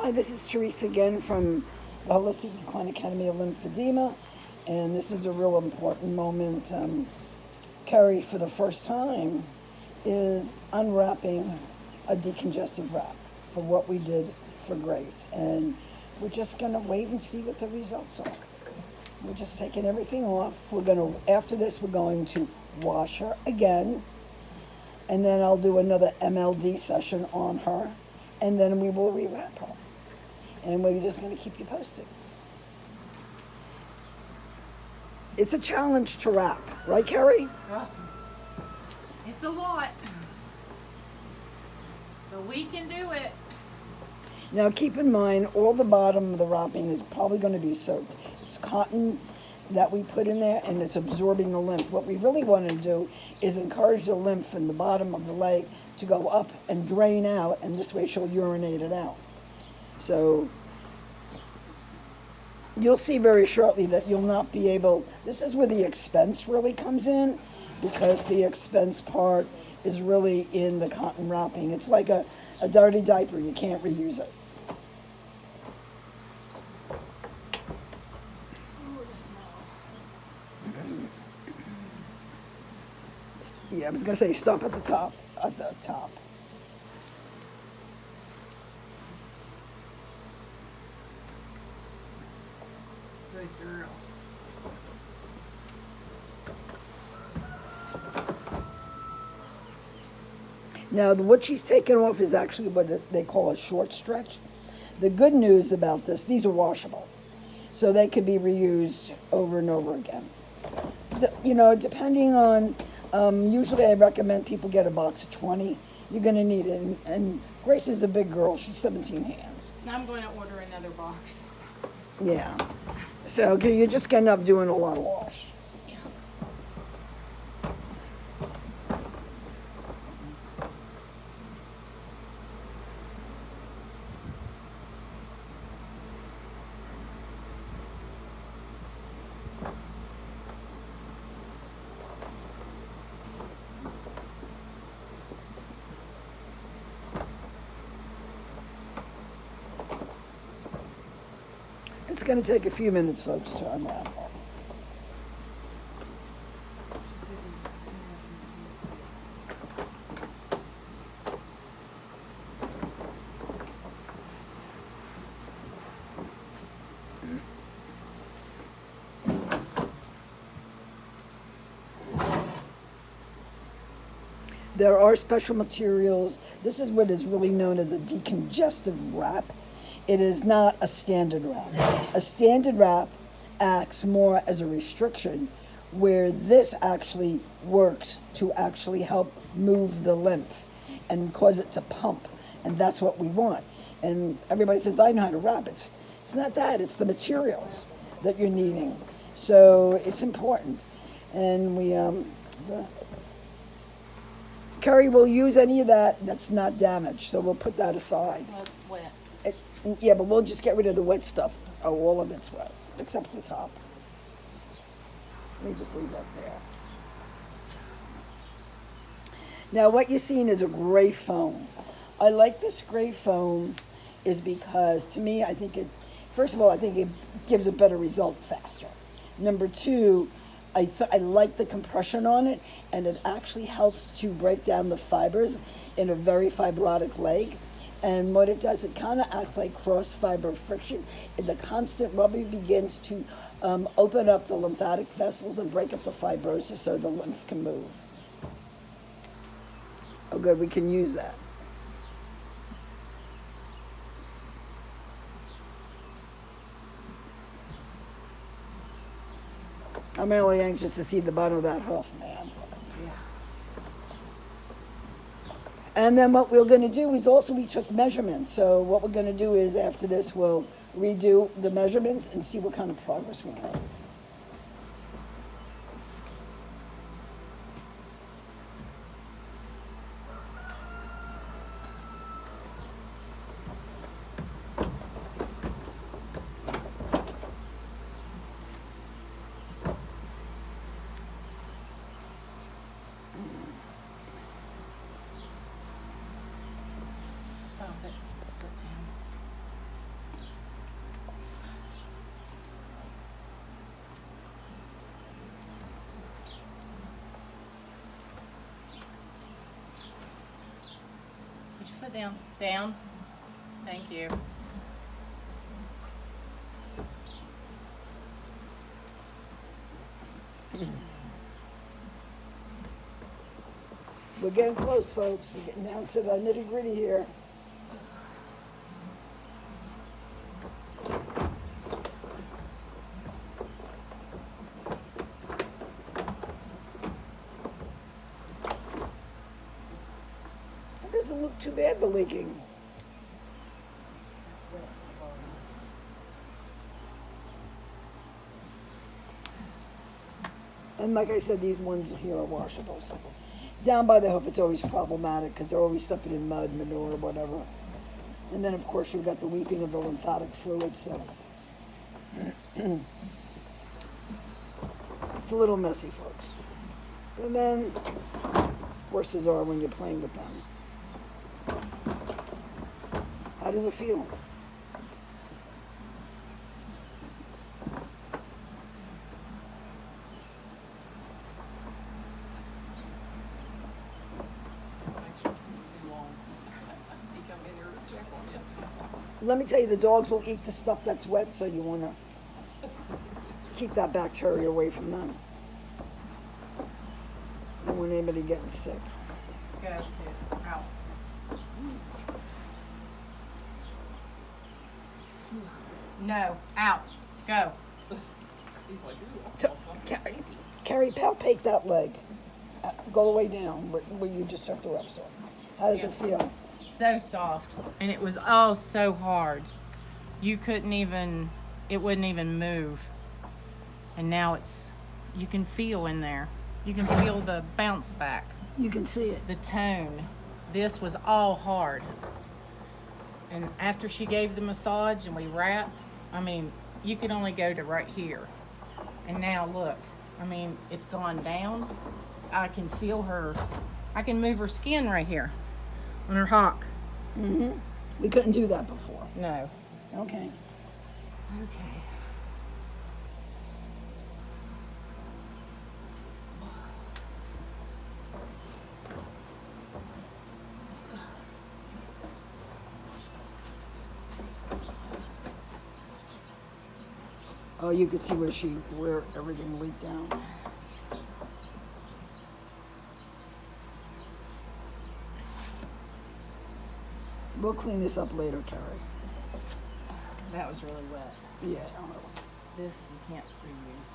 Hi, this is Teresa again from the Holistic Equine Academy of Lymphedema, and this is a real important moment. Carrie, for the first time, is unwrapping a decongestive wrap for what we did for Grace, and we're just going to wait and see what the results are. We're just taking everything off. After this, we're going to wash her again, and then I'll do another MLD session on her, and then we will rewrap her. And we're just going to keep you posted. It's a challenge to wrap, right, Carrie? Oh, it's a lot, but we can do it. Now keep in mind, all the bottom of the wrapping is probably going to be soaked. It's cotton that we put in there, and it's absorbing the lymph. What we really want to do is encourage the lymph in the bottom of the leg to go up and drain out, and this way she'll urinate it out. So you'll see very shortly that you'll not be able, this is where the expense really comes in, because the expense part is really in the cotton wrapping. It's like a dirty diaper, you can't reuse it. Yeah, I was going to say stop at the top. At the top. Good girl. Now, what she's taken off is actually what they call a short stretch. The good news about this, these are washable, so they can be reused over and over again. Depending on, usually I recommend people get a box of 20. You're going to need it. And Grace is a big girl. She's 17 hands. Now I'm going to order another box. Yeah. So you're just going to end up doing a lot of wash. It's going to take a few minutes, folks, to unwrap. There are special materials. This is what is really known as a decongestive wrap. It is not a standard wrap. A standard wrap acts more as a restriction, where this actually works to actually help move the lymph and cause it to pump. And that's what we want. And everybody says, I know how to wrap. It's not that. It's the materials that you're needing. So it's important. And Carrie will use any of that's not damaged. So we'll put that aside. Well, it's wet. Yeah, but we'll just get rid of the wet stuff. Oh, all of it's wet, except the top. Let me just leave that there. Now, what you're seeing is a gray foam. I like this gray foam is because, to me, first of all, I think it gives a better result faster. Number two, I like the compression on it, and it actually helps to break down the fibers in a very fibrotic leg. And what it does, it kind of acts like cross-fiber friction. And the constant rubbing begins to open up the lymphatic vessels and break up the fibrosis so the lymph can move. Oh, good, we can use that. I'm really anxious to see the bottom of that hoof, man. And then what we're going to do is also we took measurements. So what we're going to do is after this, we'll redo the measurements and see what kind of progress we make. Stop it. Put down. Down. Thank you. We're getting close, folks. We're getting down to the nitty-gritty here. It doesn't look too bad, the leaking. And like I said, these ones here are washable. So down by the hoof, it's always problematic because they're always stepping in mud, manure, or whatever. And then, of course, you've got the weeping of the lymphatic fluid, so it's a little messy, folks. And then horses are when you're playing with them. How does it feel? Let me tell you, the dogs will eat the stuff that's wet, so you want to keep that bacteria away from them. Don't want anybody getting sick. Go, kid. Out. No. Out. Go. He's like, ooh, I smell something. Carrie, palpate that leg. Go all the way down where you just took the reps on. How does it feel? So soft. And it was all so hard. You couldn't even, it wouldn't even move. And now you can feel in there. You can feel the bounce back. You can see it. The tone. This was all hard. And after she gave the massage and we wrap, I mean, you could only go to right here. And now look, I mean, it's gone down. I can feel her, I can move her skin right here on her hock. Mm-hmm. We couldn't do that before. No. Okay. Okay. Oh, you could see where everything leaked down. We'll clean this up later, Carrie. That was really wet. Yeah. This you can't reuse.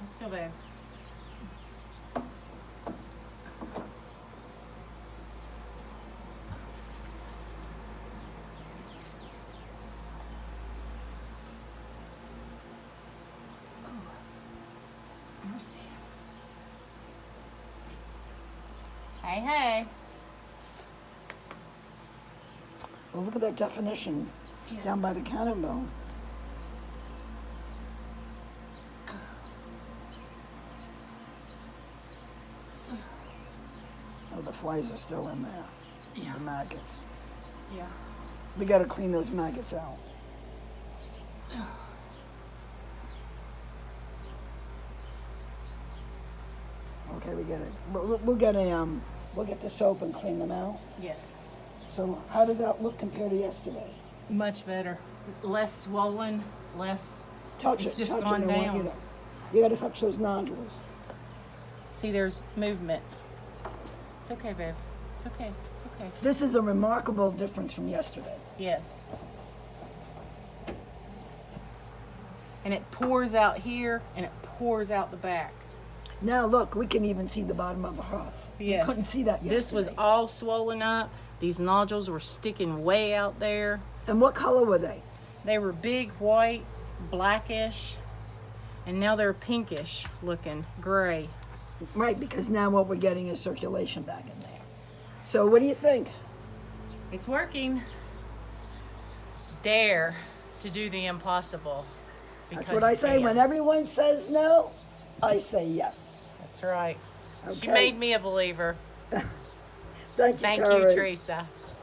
It's still bad. Mercy. Hey, hey. Well, look at that definition down by the cannon bone. Oh, the flies are still in there. Yeah. The maggots. Yeah. We got to clean those maggots out. Okay, we get it. We'll get the soap and clean them out. Yes. So how does that look compared to yesterday? Much better. Less swollen, less. Touch It's it. just touch gone it. I want down. You got to touch those nodules. See, there's movement. It's okay, babe. It's okay. It's okay. This is a remarkable difference from yesterday. Yes. And it pours out here and it pours out the back. Now look, we can even see the bottom of the hoof. Yes. We couldn't see that yesterday. This was all swollen up. These nodules were sticking way out there. And what color were they? They were big, white, blackish, and now they're pinkish looking, gray. Right, because now what we're getting is circulation back in there. So what do you think? It's working. Dare to do the impossible. That's what I say. you When can. everyone says no, I say yes. That's right. She Okay. made me a believer. Thank you, Thank Carrie. you, Teresa.